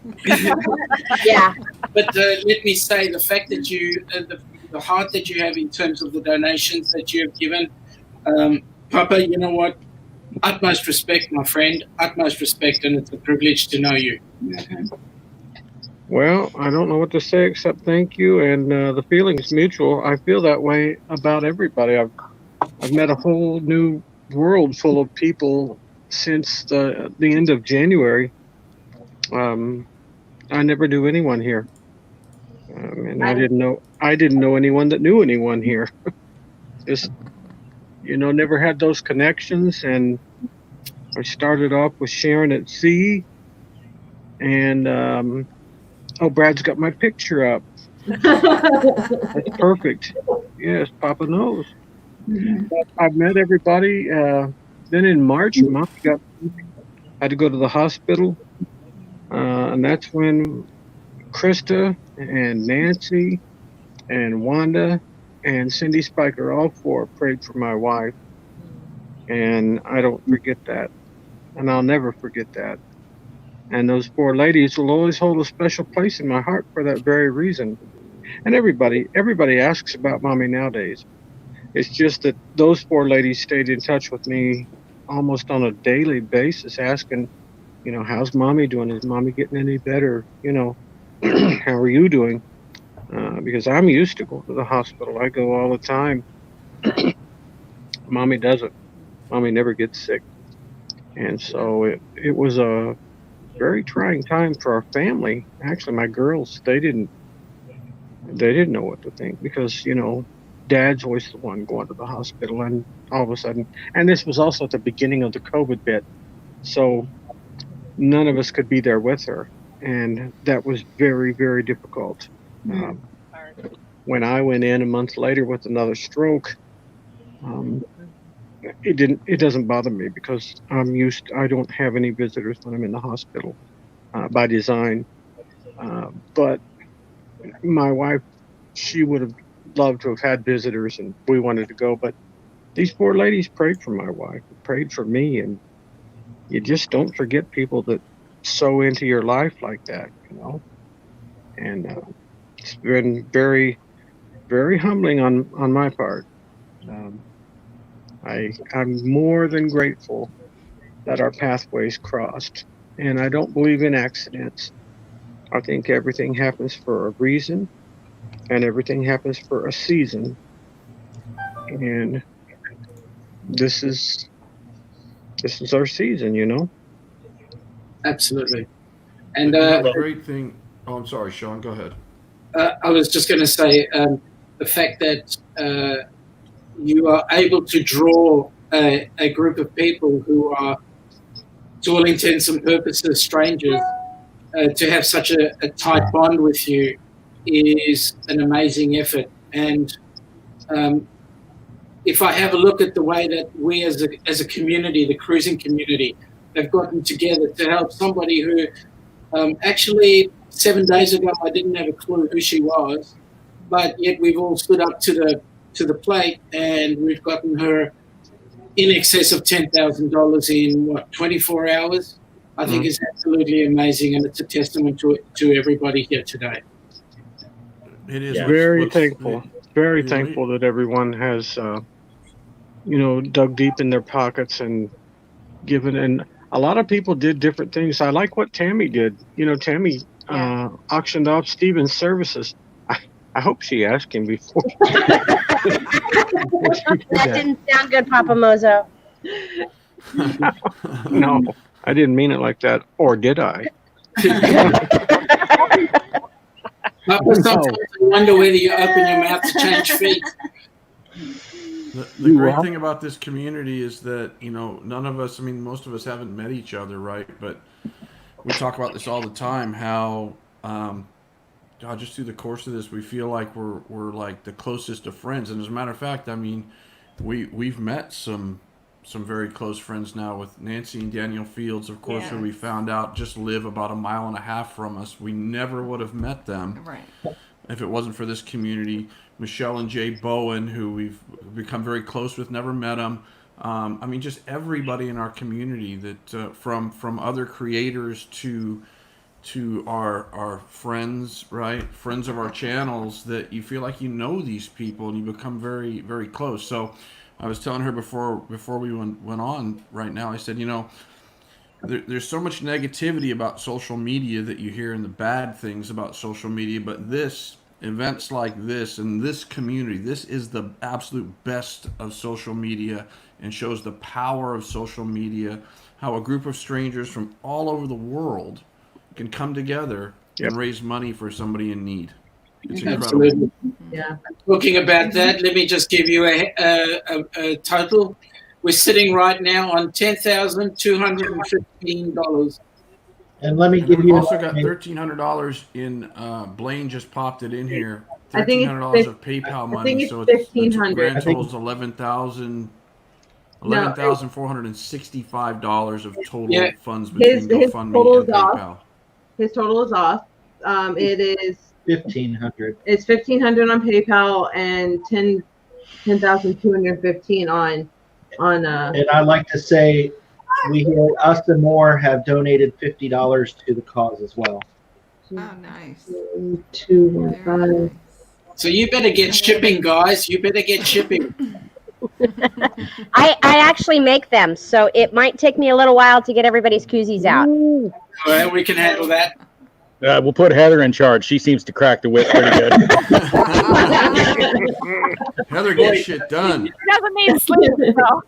Yeah. But let me say, the fact that you, the heart that you have in terms of the donations that you have given, Papa, you know what? Utmost respect, my friend. Utmost respect, and it's a privilege to know you. Well, I don't know what to say except thank you, and the feeling's mutual. I feel that way about everybody. I've met a whole new world full of people since the end of January. I never knew anyone here, and I didn't know anyone that knew anyone here. Just, you know, never had those connections. And I started off with Sharon at sea, and Brad's got my picture up. That's perfect. Yes, Papa knows. I've met everybody. Then in March, Mom had to go to the hospital, and that's when Krista and Nancy and Wanda and Cindy Spiker, all four, prayed for my wife. And I don't forget that, and I'll never forget that. And those four ladies will always hold a special place in my heart for that very reason. And everybody asks about Mommy nowadays. It's just that those four ladies stayed in touch with me almost on a daily basis, asking, you know, how's Mommy doing? Is Mommy getting any better? You know, how are you doing? Because I'm used to going to the hospital. I go all the time. Mommy doesn't. Mommy never gets sick. And so it was a very trying time for our family. Actually, my girls, they didn't know what to think, because, you know, Dad's always the one going to the hospital, and all of a sudden, and this was also at the beginning of the COVID bit, so none of us could be there with her, and that was very, very difficult. When I went in a month later with another stroke, it doesn't bother me, because I don't have any visitors when I'm in the hospital, by design. But my wife, she would have loved to have had visitors, and we wanted to go, but these four ladies prayed for my wife, prayed for me, and you just don't forget people that sow into your life like that, you know. And it's been very, very humbling on my part. I'm more than grateful that our pathways crossed. And I don't believe in accidents. I think everything happens for a reason, and everything happens for a season. And this is our season, you know. Absolutely. And the great thing. Oh, I'm sorry, Sean. Go ahead. I was just going to say the fact that you are able to draw a group of people who are, to all intents and purposes, strangers, to have such a tight bond with you is an amazing effort. And if I have a look at the way that we as a community, the cruising community, have gotten together to help somebody who actually 7 days ago I didn't have a clue who she was, but yet we've all stood up to the plate, and we've gotten her in excess of $10,000 in 24 hours. I think is absolutely amazing, and it's a testament to everybody here today. It is very thankful. Very thankful that everyone has, dug deep in their pockets and given. And a lot of people did different things. I like what Tammy did. Tammy auctioned off Steven's services. I hope she asked him before. That didn't sound good, Papa Mozo. No, I didn't mean it like that. Or did I? Sometimes I wonder whether you open your mouth to change feet. The great thing about this community is that, none of us, most of us haven't met each other, right? But we talk about this all the time, how, just through the course of this, we feel like we're like the closest of friends. And as a matter of fact, we've met some very close friends now with Nancy and Daniel Fields, of course, who we found out just live about 1.5 miles from us. We never would have met them if it wasn't for this community. Michelle and Jay Bowen, who we've become very close with, never met them. Just everybody in our community that from other creators to our friends, right? Friends of our channels, that you feel like these people and you become very, very close. So I was telling her before we went on right now, I said, there's so much negativity about social media that you hear, and the bad things about social media, but events like this and this community, this is the absolute best of social media, and shows the power of social media, how a group of strangers from all over the world can come together and raise money for somebody in need. It's incredible. Absolutely. Yeah. Talking about that, let me just give you a total. We're sitting right now on $10,215. And let me give you. We've also got $1,300 in. Blaine just popped it in here. I think it's $1,300 of PayPal money. So it's grand totals $11,465 of total funds between GoFundMe and PayPal. His total is off. It is $1,500. It's $1,500 on PayPal and $10,215 on. And I like to say, us and more have donated $50 to the cause as well. Oh, nice. 215. So you better get shipping, guys. You better get shipping. I actually make them, so it might take me a little while to get everybody's koozies out. Well, we can handle that. We'll put Heather in charge. She seems to crack the whip pretty good. Heather gets shit done. She doesn't need sleep, though.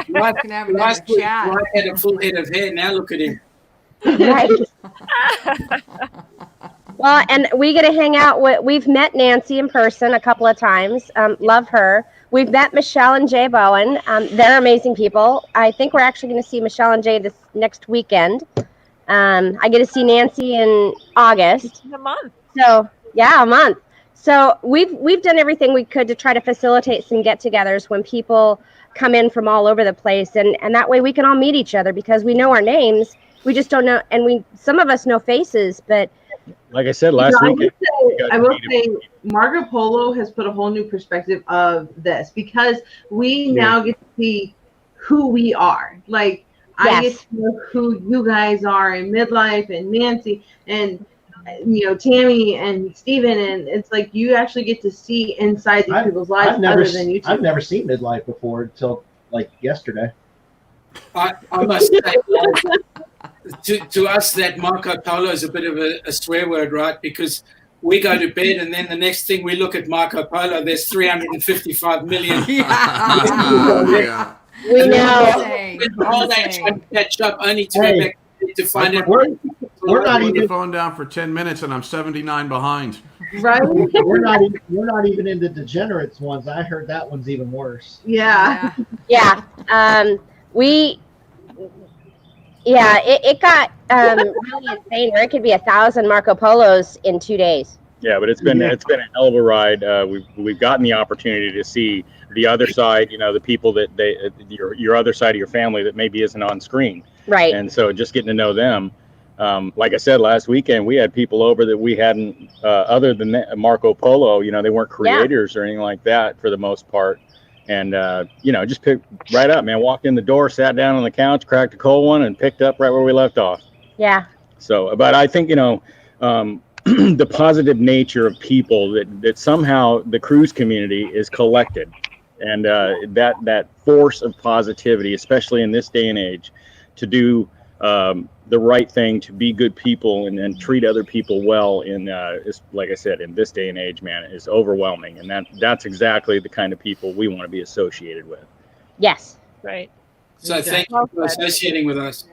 Last week, I had a full head of hair. Now look at him. Right. Well, and we get to hang out we've met Nancy in person a couple of times. Love her. We've met Michelle and Jay Bowen. They're amazing people. I think we're actually going to see Michelle and Jay this next weekend. I get to see Nancy in August. A month. So yeah, a month. So we've done everything we could to try to facilitate some get-togethers when people come in from all over the place, and that way we can all meet each other, because we know our names. We just don't know, and some of us know faces, but like I said last week, I will say Marco Polo has put a whole new perspective of this, because we now get to see who we are. Like, I get to know who you guys are, and Midlife and Nancy and Tammy and Steven, and it's like you actually get to see inside these people's lives other than YouTube. I've never seen Midlife before until like yesterday. I must say, to us, that Marco Polo is a bit of a swear word, right? Because we go to bed and then the next thing we look at Marco Polo, there's 355 million. Yeah. We know. The whole day trying to catch up, only to go back to find out. We're not Put the even phone down for 10 minutes and I'm 79 behind. Right? we're not even in the Degenerates ones. I heard that one's even worse. Yeah. Yeah. It got really insane where it could be 1,000 Marco Polos in 2 days. Yeah, but it's been a hell of a ride. We've gotten the opportunity to see the other side, the people that your other side of your family that maybe isn't on screen. Right. And so just getting to know them. Like I said, last weekend, we had people over that we hadn't, other than Marco Polo, they weren't creators or anything like that for the most part. And, just picked right up, man, walked in the door, sat down on the couch, cracked a cold one and picked up right where we left off. Yeah. So, but I think, the positive nature of people that somehow the cruise community is collected, and that force of positivity, especially in this day and age, to do the right thing, to be good people and treat other people well is, like I said, in this day and age, man, is overwhelming. And that's exactly the kind of people we want to be associated with. Yes. Right. So thank you for associating with us.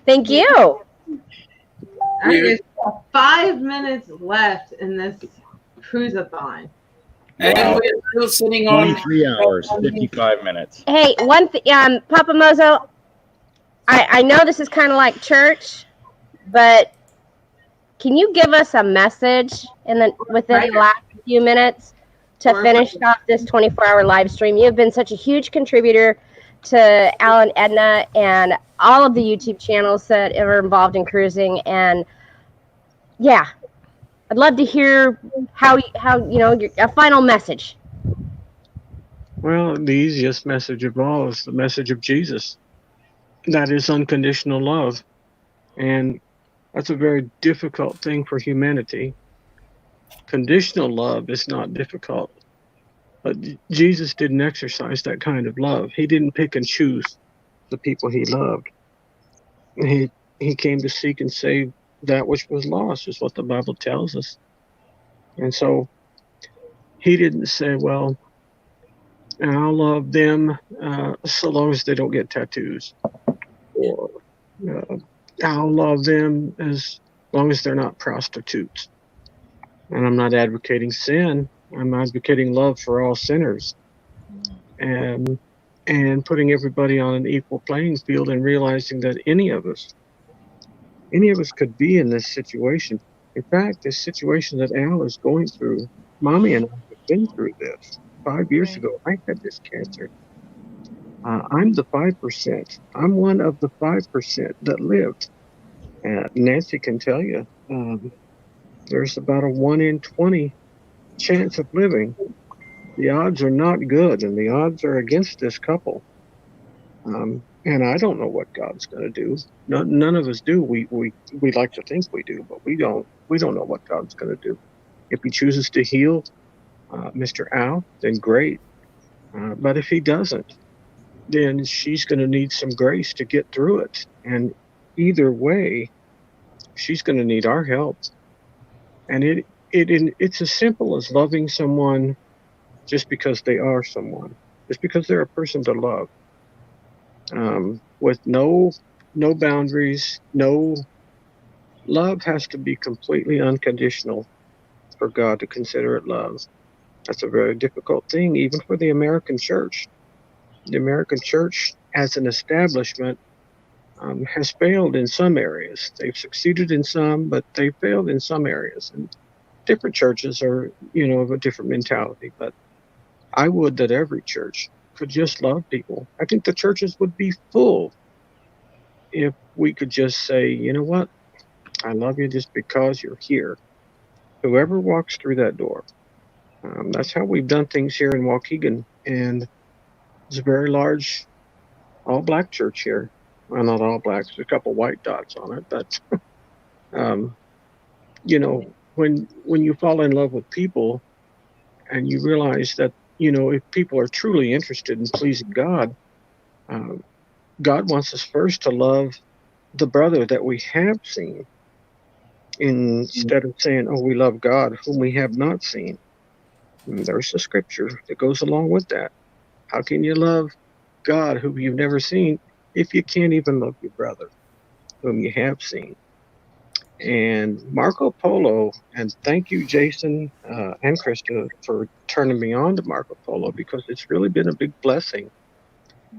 Thank you. All right, there's 5 minutes left in this Cruise-A-Thon. And we're still sitting on 23 hours, 55 minutes. Hey, Papa Mozo, I know this is kind of like church, but can you give us a message within the last few minutes to finish off this 24-hour live stream? You've been such a huge contributor to Al and Edna and all of the YouTube channels that are involved in cruising, and yeah, I'd love to hear how a final message. Well, the easiest message of all is the message of Jesus. That is unconditional love, and that's a very difficult thing for humanity. Conditional love is not difficult, but Jesus didn't exercise that kind of love. He didn't pick and choose the people he loved. He came to seek and save that which was lost, is what the Bible tells us. And so he didn't say, well, I'll love them so long as they don't get tattoos, or I'll love them as long as they're not prostitutes. And I'm not advocating sin. I'm advocating love for all sinners, and putting everybody on an equal playing field, and realizing that any of us could be in this situation. In fact, this situation that Al is going through, Mommy and I have been through this. 5 years ago, I had this cancer. I'm the 5%. I'm one of the 5% that lived. Nancy can tell you, there's about a 1 in 20 chance of living. The odds are not good, and the odds are against this couple. And I don't know what God's going to do. None of us do. We like to think we do, but we don't know what God's going to do. If he chooses to heal Mr. Al, then great. But if he doesn't, then she's going to need some grace to get through it. And either way, she's going to need our help. And it's as simple as loving someone just because they are someone, just because they're a person to love, with no boundaries. No, love has to be completely unconditional for God to consider it love. That's a very difficult thing, even for the American church. The American church, as an establishment, has failed in some areas. They've succeeded in some, but they failed in some areas. And different churches are, of a different mentality. But I would that every church could just love people. I think the churches would be full if we could just say, you know what? I love you just because you're here. Whoever walks through that door. That's how we've done things here in Waukegan. And it's a very large all-black church here. Well, not all black. There's a couple white dots on it. But, when you fall in love with people and you realize that if people are truly interested in pleasing God, God wants us first to love the brother that we have seen, instead of saying, oh, we love God whom we have not seen. And there's the scripture that goes along with that. How can you love God whom you've never seen if you can't even love your brother whom you have seen? And Marco Polo, and thank you, Jason and Krista, for turning me on to Marco Polo, because it's really been a big blessing.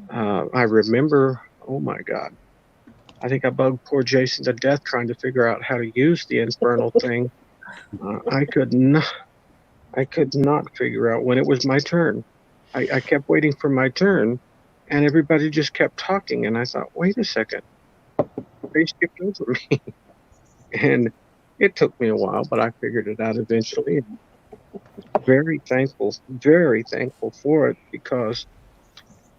I remember, oh my God, I think I bugged poor Jason to death trying to figure out how to use the infernal thing. I could not figure out when it was my turn. I kept waiting for my turn, and everybody just kept talking, and I thought, wait a second, they skipped over me. And it took me a while, but I figured it out eventually. Very thankful for it, because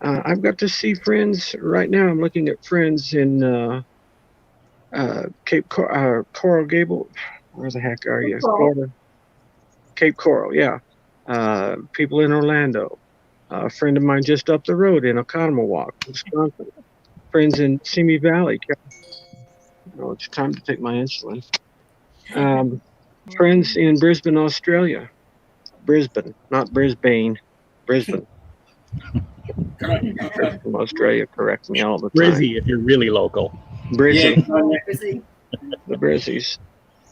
I've got to see friends right now. I'm looking at friends in Coral Gable. Where the heck are you? Florida. Cape Coral, yeah. People in Orlando. A friend of mine just up the road in Oconomowoc, Wisconsin. Friends in Simi Valley. Oh, it's time to take my insulin. Friends in Brisbane, Australia. Brisbane, not Brisbane. Brisbane. From Australia correct me all the time. Brizzy, if you're really local. Brizzy. Brizzy. The Brizzies.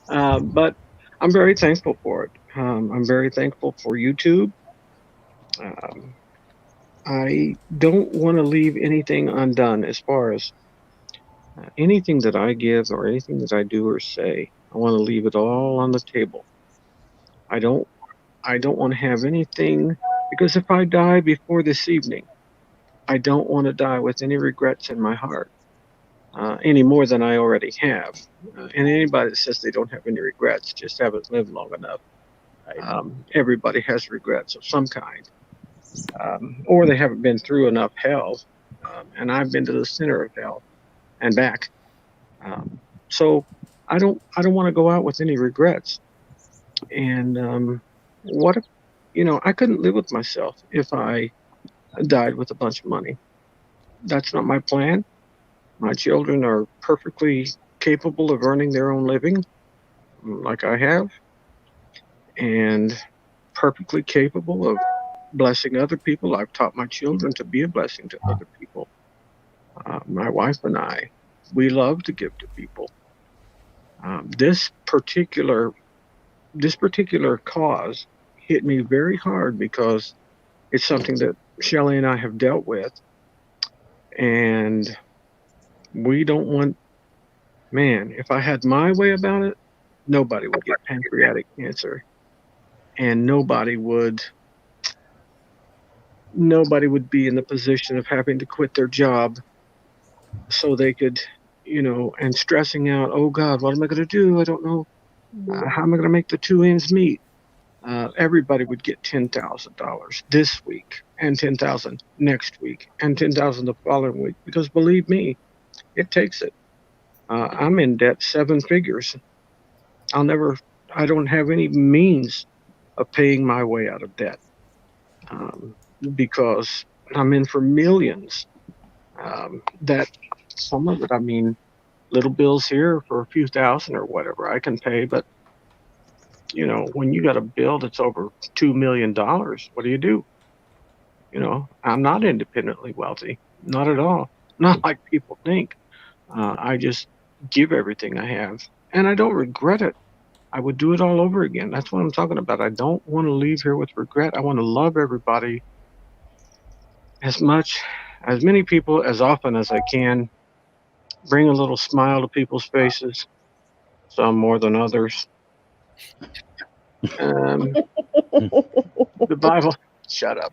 But I'm very thankful for it. I'm very thankful for YouTube. I don't want to leave anything undone as far as anything that I give or anything that I do or say. I want to leave it all on the table. I don't want to have anything, because if I die before this evening, I don't want to die with any regrets in my heart, any more than I already have. And anybody that says they don't have any regrets just haven't lived long enough. Everybody has regrets of some kind, or they haven't been through enough hell. And I've been to the center of hell and back. So I don't want to go out with any regrets. And what if, I couldn't live with myself if I died with a bunch of money. That's not my plan. My children are perfectly capable of earning their own living, like I have, and perfectly capable of blessing other people. I've taught my children to be a blessing to other people. My wife and I, we love to give to people. This particular cause hit me very hard, because it's something that Shelley and I have dealt with, and we don't want, man, if I had my way about it, nobody would get pancreatic cancer, and nobody would be in the position of having to quit their job so they could, and stressing out, oh God, what am I going to do? I don't know. How am I going to make the two ends meet? Everybody would get $10,000 this week, and $10,000 next week, and $10,000 the following week, because believe me, it takes it. I'm in debt 7 figures. I don't have any means of paying my way out of debt, because I'm in for millions. That some of it, I mean, little bills here for a few thousand or whatever I can pay, but when you got a bill that's over $2 million, what do? I'm not independently wealthy, not at all, not like people think. I just give everything I have, and I don't regret it. I would do it all over again. That's what I'm talking about. I don't want to leave here with regret. I want to love everybody as many people as often as I can. Bring a little smile to people's faces, some more than others. The Bible, shut up.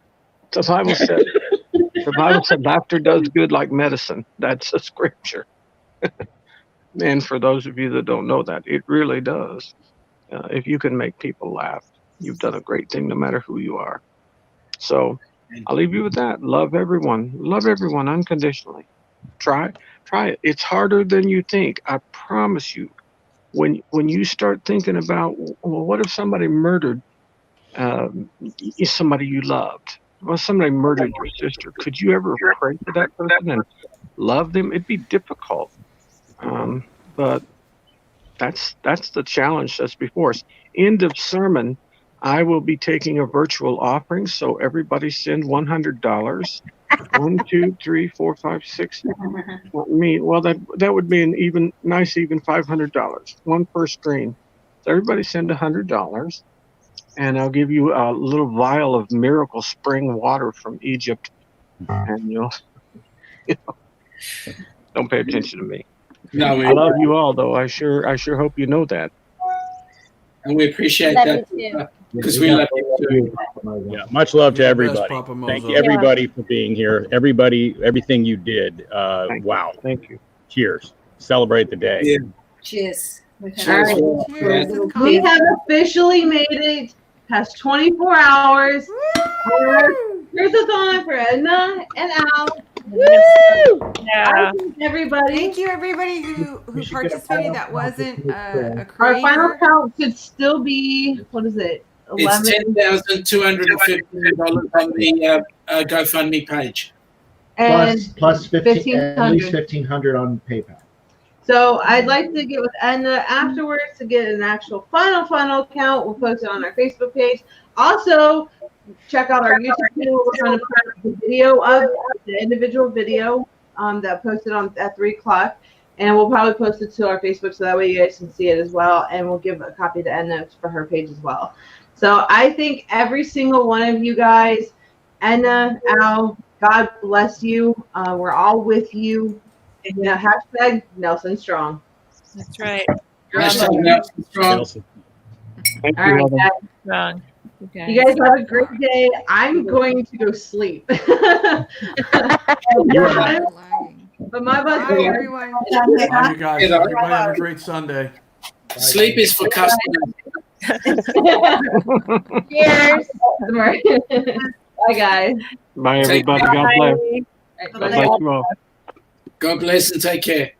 The Bible said laughter does good like medicine. That's a scripture. And for those of you that don't know that, it really does. If you can make people laugh, you've done a great thing, no matter who you are. So I'll leave you with that. Love everyone unconditionally. Try it. It's harder than you think. I promise you. When you start thinking about, well, what if somebody murdered somebody you loved. Well, somebody murdered your sister. Could you ever pray for that person and love them? It'd be difficult. But that's the challenge that's before us. End of sermon. I will be taking a virtual offering, so everybody send $100. 1, 2, 3, 4, 5, 6. Well, that would be an even $500. One per screen. So everybody send $100, and I'll give you a little vial of miracle spring water from Egypt, and you know, don't pay attention to me. No, I love you all, though. I sure hope you know that. And we appreciate Love that you too. because we love you too. Yeah, much love to You're the everybody. best, Papa Thank Mozo. you, everybody, for being here. Everybody, everything you did. Wow. Thank you. Cheers. Celebrate the day. Yeah. Cheers. Cheers. Cheers and We coffee. have officially made it past 24 hours. Cruise-A-Thon for Edna and Al. Woo! Yeah. Everybody. Thank you, everybody who should get a participated. final That count wasn't a Our final creator. count should still be, what is it? It's 11 $10,250 on the GoFundMe page. and plus 15, at least 1,500. $1,500 on PayPal. So I'd like to get with Edna afterwards to get an actual final count. We'll post it on our Facebook page. Also, check out our YouTube channel. We're going to put the video of the individual video that posted on at 3 o'clock, and we'll probably post it to our Facebook so that way you guys can see it as well. And we'll give a copy to Edna for her page as well. So I think every single one of you guys, Edna, Al, God bless you. We're all with you. And, hashtag Nelson Strong. That's right. Hashtag Nelson Strong. Thank All you, right, Helen. guys. Strong. You guys have a great day. I'm going to go sleep. But my bus Bye, everyone. Bye, you guys. Everybody have a great Sunday. Sleep is for customers. Cheers. Bye, guys. Bye, everybody. God bless. Bye. God bless you all. God bless and take care.